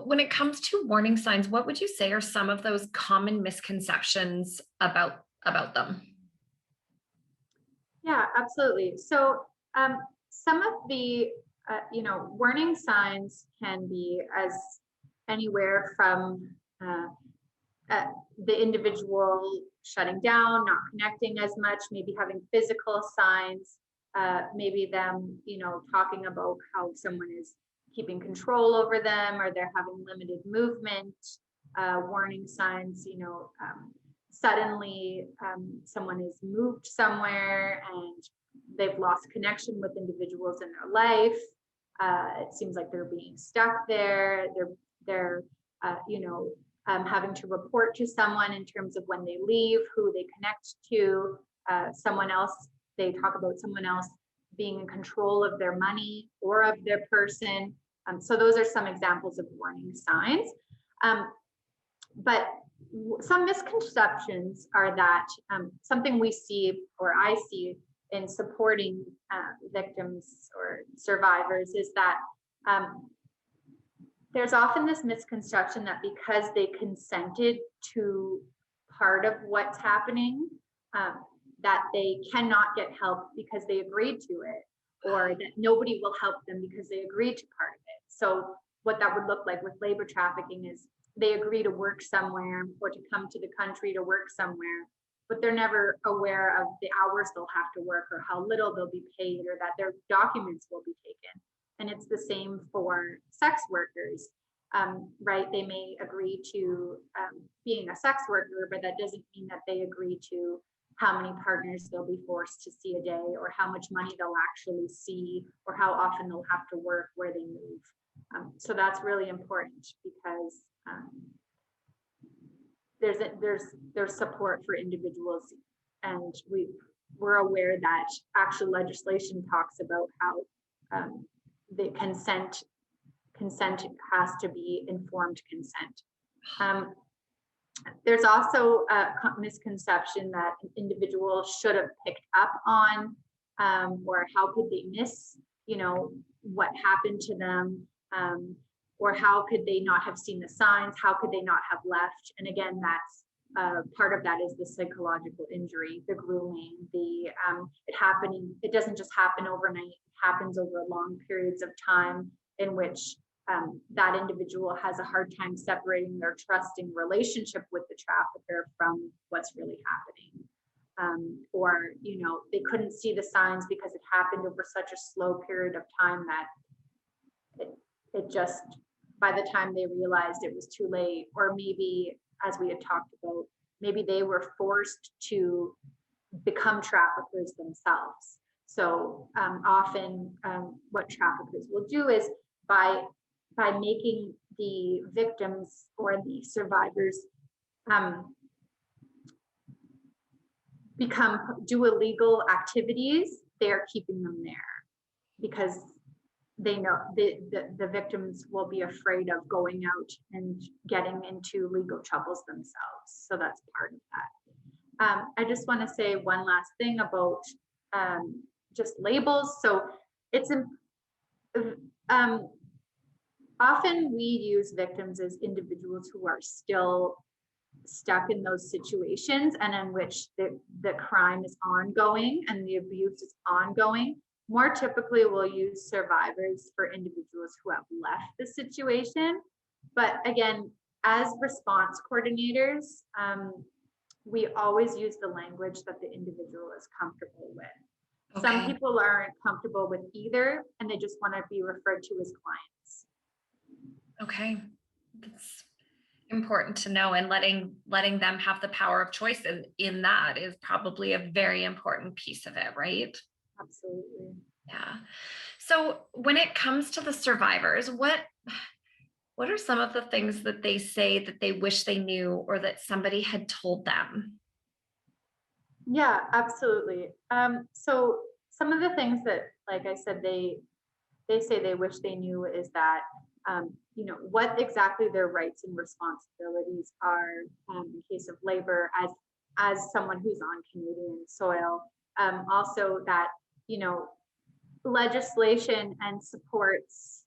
when it comes to warning signs, what would you say are some of those common misconceptions about them? Yeah, absolutely. So, some of the warning signs can be as anywhere from uh, uh, the individual shutting down, not connecting as much, maybe having physical signs, maybe them, talking about how someone is keeping control over them or they're having limited movement. Warning signs, suddenly someone is moved somewhere and they've lost connection with individuals in their life. It seems like they're being stuck there. They're having to report to someone in terms of when they leave, who they connect to, someone else. They talk about someone else being in control of their money or of their person. So those are some examples of warning signs. But some misconceptions are that something we see or I see in supporting victims or survivors is that there's often this misconception that because they consented to part of what's happening, that they cannot get help because they agreed to it, or that nobody will help them because they agreed to part of it. So what that would look like with labor trafficking is they agree to work somewhere or to come to the country to work somewhere, but they're never aware of the hours they'll have to work or how little they'll be paid or that their documents will be taken. And it's the same for sex workers, right? They may agree to being a sex worker, but that doesn't mean that they agree to how many partners they'll be forced to see a day or how much money they'll actually see or how often they'll have to work where they move. So that's really important because there's support for individuals, and we're aware that actual legislation talks about how the consent has to be informed consent. There's also a misconception that an individual should have picked up on, or how could they miss, what happened to them, or how could they not have seen the signs? How could they not have left? And again, that's part of that is the psychological injury, the grooming, it happening. It doesn't just happen overnight. It happens over long periods of time in which that individual has a hard time separating their trusting relationship with the trafficker from what's really happening. Or, they couldn't see the signs because it happened over such a slow period of time that it just, by the time they realized it was too late, or maybe, as we had talked about, maybe they were forced to become traffickers themselves. So often what traffickers will do is by making the victims or the survivors do illegal activities, they are keeping them there because they know the victims will be afraid of going out and getting into legal troubles themselves. So that's part of that. I just want to say one last thing about just labels. So it's often we use victims as individuals who are still stuck in those situations and in which the crime is ongoing and the abuse is ongoing. More typically, we'll use survivors for individuals who have left the situation. But again, as response coordinators, we always use the language that the individual is comfortable with. Okay. Some people aren't comfortable with either, and they just want to be referred to as clients. Okay, that's important to know, and letting them have the power of choice in that is probably a very important piece of it, right? Absolutely. Yeah. So when it comes to the survivors, what are some of the things that they say that they wish they knew or that somebody had told them? Yeah, absolutely. So some of the things that, like I said, they say they wish they knew is that what exactly their rights and responsibilities are in case of labor as someone who's on Canadian soil. Also that legislation and supports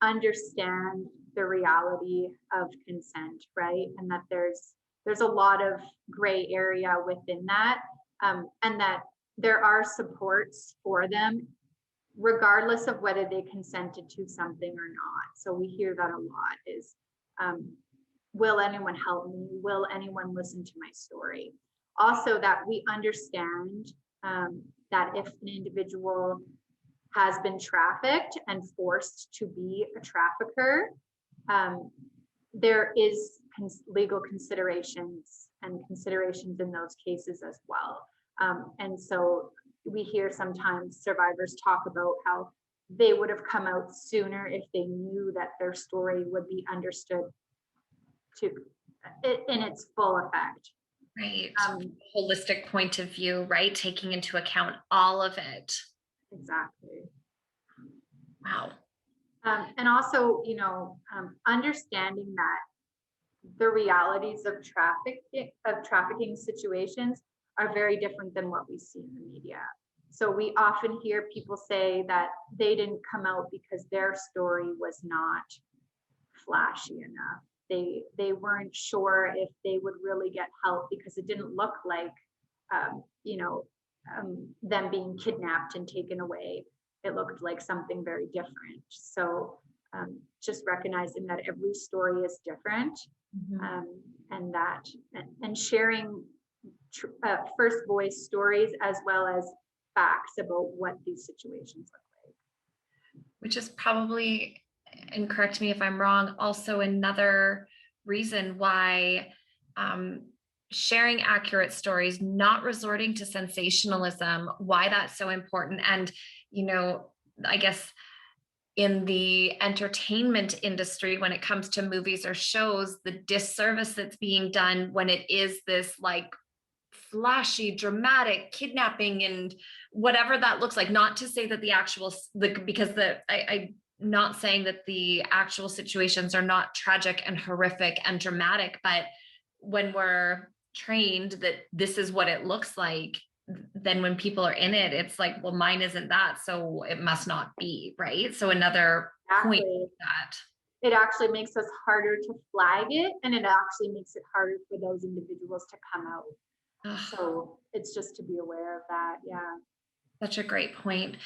understand the reality of consent, right? And that there's a lot of gray area within that, and that there are supports for them regardless of whether they consented to something or not. So we hear that a lot is, um, will anyone help me? Will anyone listen to my story? Also, that we understand that if an individual has been trafficked and forced to be a trafficker, um, there is legal considerations and considerations in those cases as well. And so we hear sometimes survivors talk about how they would have come out sooner if they knew that their story would be understood to in its full effect. Right. Um, Holistic point of view, right? Taking into account all of it. exactly. Wow. And also, understanding that the realities of trafficking situations are very different than what we see in the media. So we often hear people say that they didn't come out because their story was not flashy enough. They weren't sure if they would really get help because it didn't look like um, you know them being kidnapped and taken away. It looked like something very different. So just recognizing that every story is different, Mhm. and that and sharing first voice stories as well as facts about what these situations look like. Which is probably, and correct me if I'm wrong, also another reason why um, sharing accurate stories, not resorting to sensationalism, why that's so important. And, I guess in the entertainment industry, when it comes to movies or shows, the disservice that's being done when it is this like flashy, dramatic kidnapping and whatever that looks like. Not to say that the actual, because I not saying that the actual situations are not tragic and horrific and dramatic, but when we're trained that this is what it looks like, then when people are in it, it's like, well, mine isn't that, so it must not be, right? So another point Exactly. that. It actually makes us harder to flag it, and it actually makes it harder for those individuals to come out. Ugh, So it's just to be aware of that. Yeah. such a great point.